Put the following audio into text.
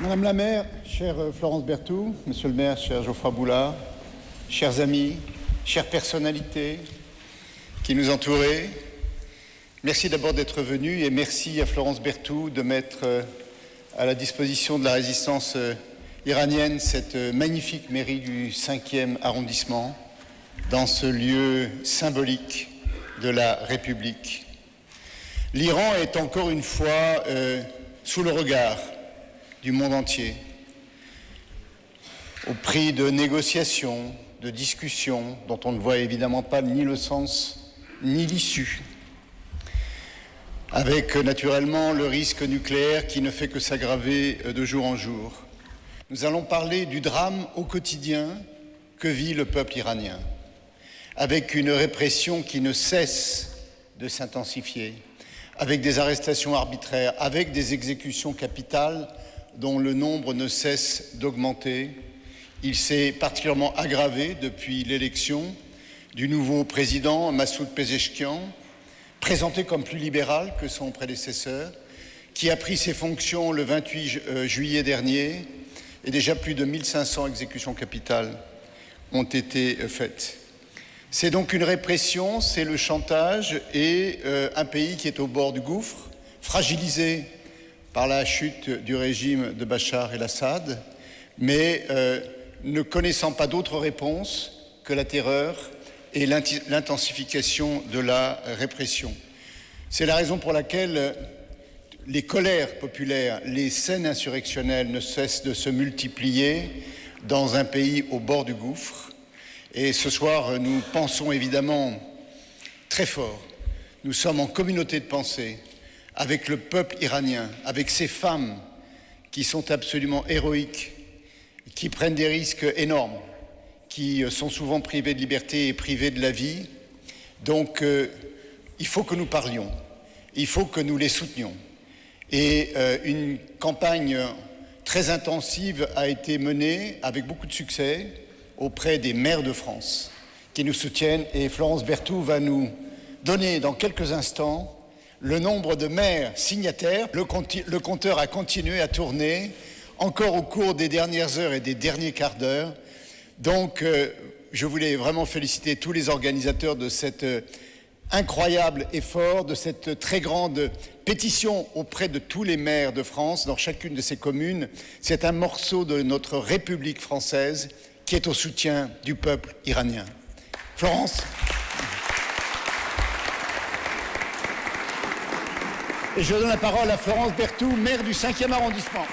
Madame la maire, chère Florence Berthoud, monsieur le maire, cher Geoffroy Boulard, chers amis, chères personnalités qui nous entouraient, merci d'abord d'être venus et merci à Florence Berthoud de mettre à la disposition de la résistance iranienne cette magnifique mairie du 5e arrondissement dans ce lieu symbolique de la République. L'Iran est encore une fois sous le regard du monde entier, au prix de négociations, de discussions dont on ne voit évidemment pas ni le sens ni l'issue, avec naturellement le risque nucléaire qui ne fait que s'aggraver de jour en jour. Nous allons parler du drame au quotidien que vit le peuple iranien, avec une répression qui ne cesse de s'intensifier, avec des arrestations arbitraires, avec des exécutions capitales dont le nombre ne cesse d'augmenter. Il s'est particulièrement aggravé depuis l'élection du nouveau président Massoud Pezeshkian, présenté comme plus libéral que son prédécesseur, qui a pris ses fonctions le 28 juillet dernier, et déjà plus de 1500 exécutions capitales ont été faites. C'est donc une répression, c'est le chantage et un pays qui est au bord du gouffre, fragilisé par la chute du régime de Bachar el-Assad, mais ne connaissant pas d'autre réponse que la terreur et l'intensification de la répression. C'est la raison pour laquelle les colères populaires, les scènes insurrectionnelles ne cessent de se multiplier dans un pays au bord du gouffre. Et ce soir, nous pensons évidemment très fort. Nous sommes en communauté de pensée avec le peuple iranien, avec ces femmes qui sont absolument héroïques, qui prennent des risques énormes, qui sont souvent privées de liberté et privées de la vie. Donc, il faut que nous parlions, il faut que nous les soutenions. Et une campagne très intensive a été menée avec beaucoup de succès auprès des maires de France qui nous soutiennent. Et Florence Berthoud va nous donner dans quelques instants le nombre de maires signataires. Le compteur a continué à tourner encore au cours des dernières heures et des derniers quarts d'heure. Donc, je voulais vraiment féliciter tous les organisateurs de cet incroyable effort, de cette très grande pétition auprès de tous les maires de France dans chacune de ces communes. C'est un morceau de notre République française qui est au soutien du peuple iranien. Florence. Et je donne la parole à Florence Berthoud, maire du 5e arrondissement.